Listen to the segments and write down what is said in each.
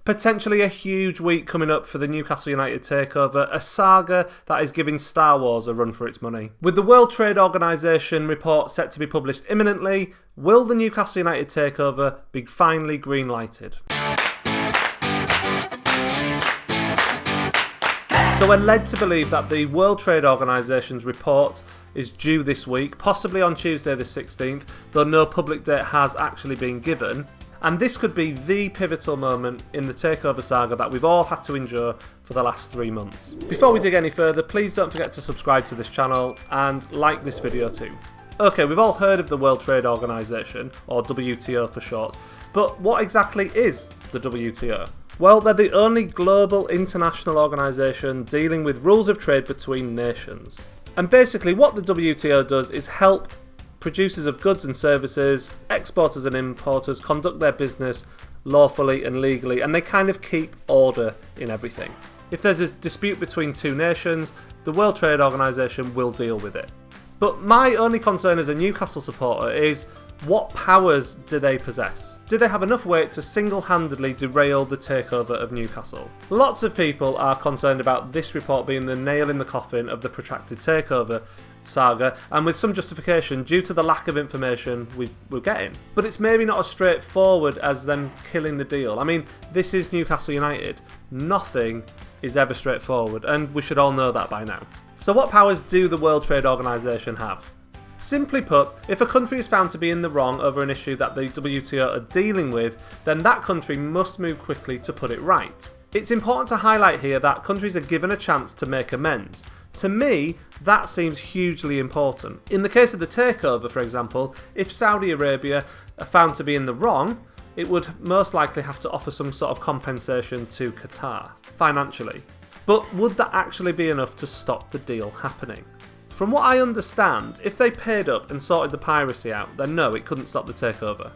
Potentially a huge week coming up for the Newcastle United Takeover, a saga that is giving Star Wars a run for its money. With the World Trade Organisation report set to be published imminently, will the Newcastle United Takeover be finally green-lighted? So we're led to believe that the World Trade Organisation's report is due this week, possibly on Tuesday the 16th, though no public date has actually been given. And this could be the pivotal moment in the takeover saga that we've all had to endure for the last 3 months. Before we dig any further, please don't forget to subscribe to this channel and like this video too. Okay, we've all heard of the World Trade Organisation, or WTO for short, but what exactly is the WTO? Well, they're the only global international organisation dealing with rules of trade between nations. And basically what the WTO does is help producers of goods and services, exporters and importers conduct their business lawfully and legally, and they kind of keep order in everything. If there's a dispute between two nations, the World Trade Organisation will deal with it. But my only concern as a Newcastle supporter is, what powers do they possess? Do they have enough weight to single-handedly derail the takeover of Newcastle? Lots of people are concerned about this report being the nail in the coffin of the protracted takeover saga, and with some justification due to the lack of information we're getting. But it's maybe not as straightforward as them killing the deal. I mean, this is Newcastle United. Nothing is ever straightforward, and we should all know that by now. So what powers do the World Trade Organisation have? Simply put, if a country is found to be in the wrong over an issue that the WTO are dealing with, then that country must move quickly to put it right. It's important to highlight here that countries are given a chance to make amends. To me, that seems hugely important. In the case of the takeover, for example, if Saudi Arabia are found to be in the wrong, it would most likely have to offer some sort of compensation to Qatar, financially. But would that actually be enough to stop the deal happening? From what I understand, if they paid up and sorted the piracy out, then no, it couldn't stop the takeover.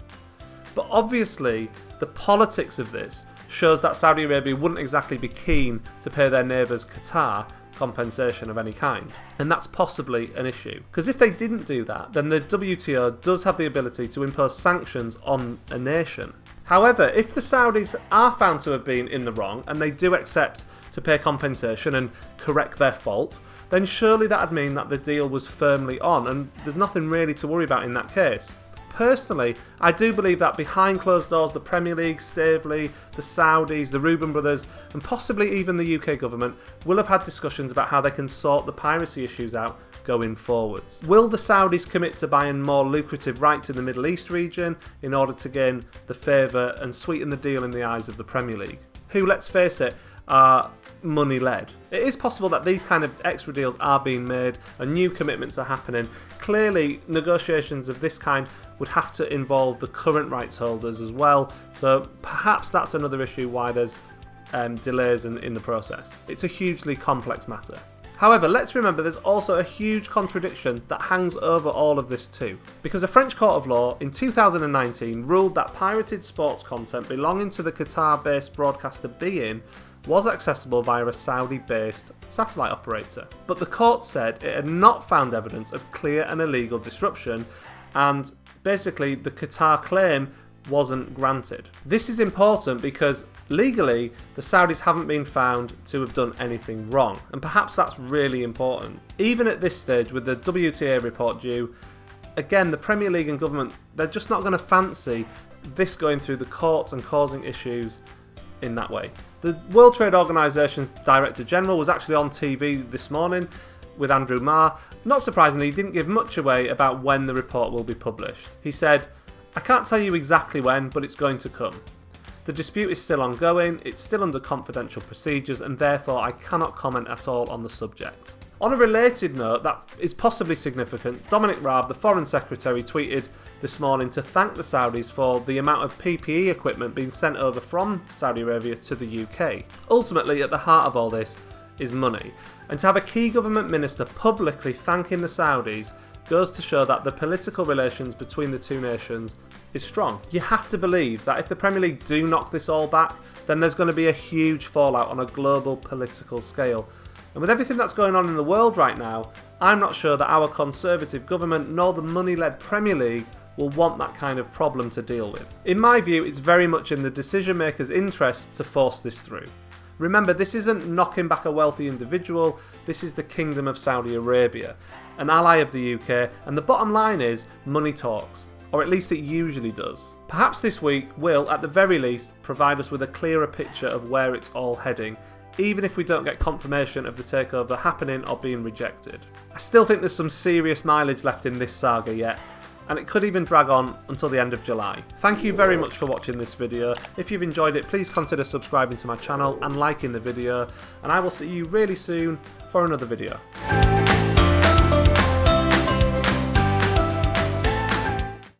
But obviously, the politics of this shows that Saudi Arabia wouldn't exactly be keen to pay their neighbours Qatar compensation of any kind. And that's possibly an issue. Because if they didn't do that, then the WTO does have the ability to impose sanctions on a nation. However, if the Saudis are found to have been in the wrong and they do accept to pay compensation and correct their fault, then surely that would mean that the deal was firmly on, and there's nothing really to worry about in that case. Personally, I do believe that behind closed doors, the Premier League, Staveley, the Saudis, the Reuben brothers, and possibly even the UK government will have had discussions about how they can sort the piracy issues out going forwards. Will the Saudis commit to buying more lucrative rights in the Middle East region in order to gain the favour and sweeten the deal in the eyes of the Premier League, who, let's face it, are money-led? It is possible that these kind of extra deals are being made and new commitments are happening. Clearly, negotiations of this kind would have to involve the current rights holders as well, so perhaps that's another issue why there's delays in the process. It's a hugely complex matter. However, let's remember there's also a huge contradiction that hangs over all of this too. Because a French court of law in 2019 ruled that pirated sports content belonging to the Qatar-based broadcaster beIN was accessible via a Saudi-based satellite operator. But the court said it had not found evidence of clear and illegal disruption, and basically the Qatar claim wasn't granted. This is important because legally the Saudis haven't been found to have done anything wrong, and perhaps that's really important. Even at this stage, with the WTA report due, again, the Premier League and government, they're just not going to fancy this going through the courts and causing issues in that way. The World Trade Organisation's Director General was actually on TV this morning with Andrew Marr. Not surprisingly, he didn't give much away about when the report will be published. He said, "I can't tell you exactly when, but it's going to come. The dispute is still ongoing, it's still under confidential procedures, and therefore I cannot comment at all on the subject." On a related note that is possibly significant, Dominic Raab, the Foreign Secretary, tweeted this morning to thank the Saudis for the amount of PPE equipment being sent over from Saudi Arabia to the UK. Ultimately, at the heart of all this is money, and to have a key government minister publicly thanking the Saudis goes to show that the political relations between the two nations is strong. You have to believe that if the Premier League do knock this all back, then there's going to be a huge fallout on a global political scale. And with everything that's going on in the world right now, I'm not sure that our Conservative government nor the money-led Premier League will want that kind of problem to deal with. In my view, it's very much in the decision maker's interest to force this through. Remember, this isn't knocking back a wealthy individual, this is the Kingdom of Saudi Arabia, an ally of the UK, and the bottom line is, money talks. Or at least it usually does. Perhaps this week will, at the very least, provide us with a clearer picture of where it's all heading, even if we don't get confirmation of the takeover happening or being rejected. I still think there's some serious mileage left in this saga yet, and it could even drag on until the end of July. Thank you very much for watching this video. If you've enjoyed it, please consider subscribing to my channel and liking the video, and I will see you really soon for another video.